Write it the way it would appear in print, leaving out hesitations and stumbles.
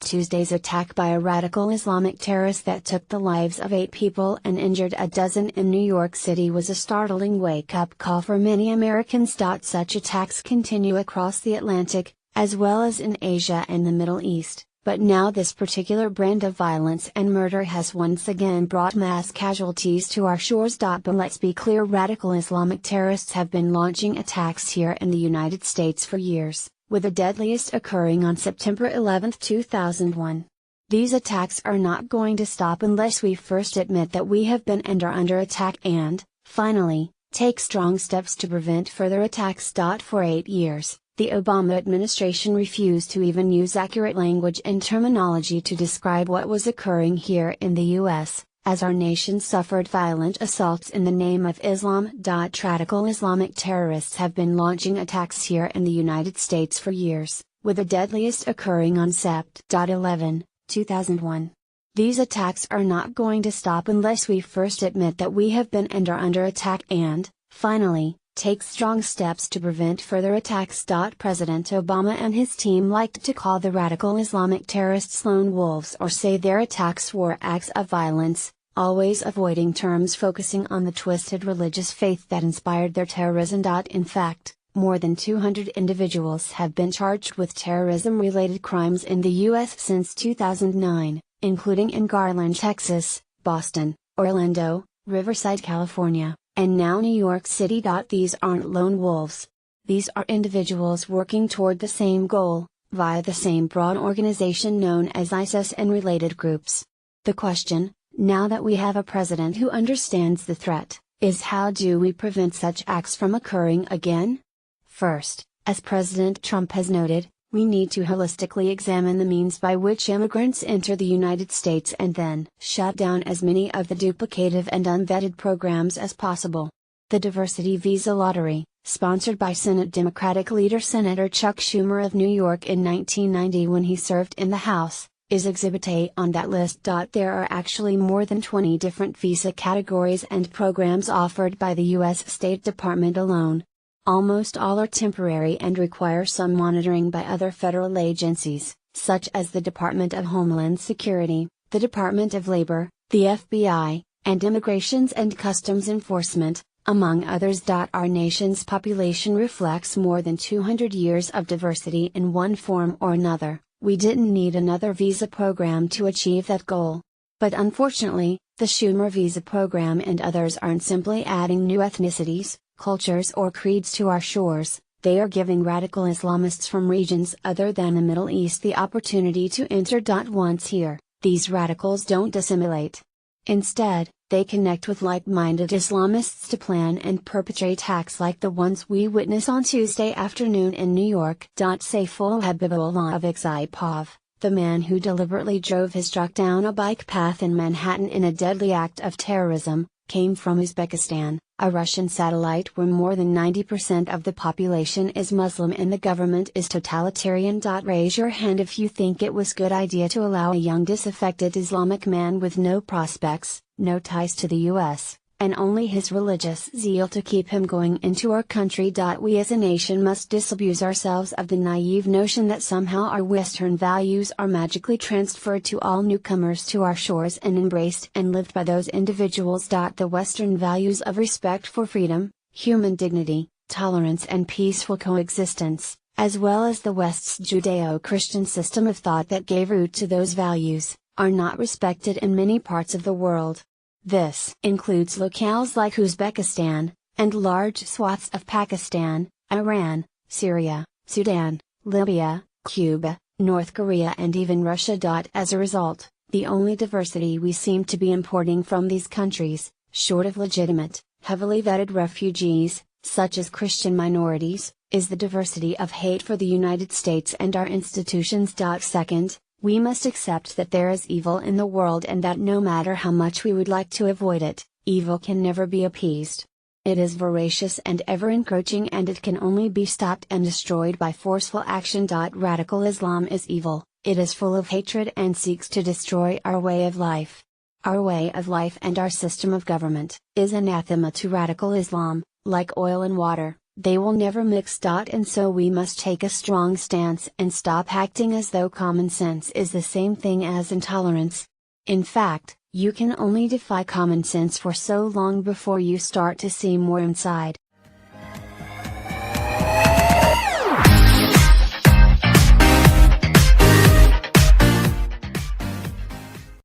Tuesday's attack by a radical Islamic terrorist that took the lives of 8 people and injured a dozen in New York City was a startling wake-up call for many Americans. Such attacks continue across the Atlantic, as well as in Asia and the Middle East, but now this particular brand of violence and murder has once again brought mass casualties to our shores. But let's be clear, radical Islamic terrorists have been launching attacks here in the United States for years, with the deadliest occurring on September 11, 2001. These attacks are not going to stop unless we first admit that we have been and are under attack and, finally, take strong steps to prevent further attacks. For 8 years, the Obama administration refused to even use accurate language and terminology to describe what was occurring here in the U.S., as our nation suffered violent assaults in the name of Islam. Radical Islamic terrorists have been launching attacks here in the United States for years, with the deadliest occurring on Sept. 11, 2001. These attacks are not going to stop unless we first admit that we have been and are under attack and, finally, take strong steps to prevent further attacks. President Obama and his team liked to call the radical Islamic terrorists lone wolves or say their attacks were acts of violence, always avoiding terms focusing on the twisted religious faith that inspired their terrorism. In fact, more than 200 individuals have been charged with terrorism-related crimes in the U.S. since 2009, including in Garland, Texas, Boston, Orlando, Riverside, California, and now New York City. These aren't lone wolves. These are individuals working toward the same goal, via the same broad organization known as ISIS and related groups. The question, now that we have a president who understands the threat, is how do we prevent such acts from occurring again? First, as President Trump has noted, we need to holistically examine the means by which immigrants enter the United States and then shut down as many of the duplicative and unvetted programs as possible. The Diversity Visa Lottery, sponsored by Senate Democratic leader Senator Chuck Schumer of New York in 1990 when he served in the House, is Exhibit A on that list. There are actually more than 20 different visa categories and programs offered by the U.S. State Department alone. Almost all are temporary and require some monitoring by other federal agencies, such as the Department of Homeland Security, the Department of Labor, the FBI, and Immigration and Customs Enforcement, among others. Our nation's population reflects more than 200 years of diversity in one form or another. We didn't need another visa program to achieve that goal. But unfortunately, the Schumer visa program and others aren't simply adding new ethnicities, cultures or creeds to our shores, they are giving radical Islamists from regions other than the Middle East the opportunity to enter. Once here, these radicals don't assimilate. Instead, they connect with like-minded Islamists to plan and perpetrate acts like the ones we witnessed on Tuesday afternoon in New York. Saifullah Habibullah of Saipov, the man who deliberately drove his truck down a bike path in Manhattan in a deadly act of terrorism, came from Uzbekistan, a Russian satellite where more than 90% of the population is Muslim and the government is totalitarian. Raise your hand if you think it was good idea to allow a young disaffected Islamic man with no prospects, no ties to the US, and only his religious zeal to keep him going into our country. We as a nation must disabuse ourselves of the naive notion that somehow our Western values are magically transferred to all newcomers to our shores and embraced and lived by those individuals. The Western values of respect for freedom, human dignity, tolerance and peaceful coexistence, as well as the West's Judeo-Christian system of thought that gave root to those values, are not respected in many parts of the world. This includes locales like Uzbekistan, and large swaths of Pakistan, Iran, Syria, Sudan, Libya, Cuba, North Korea and even Russia. As a result, the only diversity we seem to be importing from these countries, short of legitimate, heavily vetted refugees, such as Christian minorities, is the diversity of hate for the United States and our institutions. Second, we must accept that there is evil in the world and that no matter how much we would like to avoid it, evil can never be appeased. It is voracious and ever-encroaching and it can only be stopped and destroyed by forceful action. Radical Islam is evil, it is full of hatred and seeks to destroy our way of life. Our way of life and our system of government is anathema to radical Islam, like oil and water. They will never mix. And so we must take a strong stance and stop acting as though common sense is the same thing as intolerance. In fact, you can only defy common sense for so long before you start to see more inside.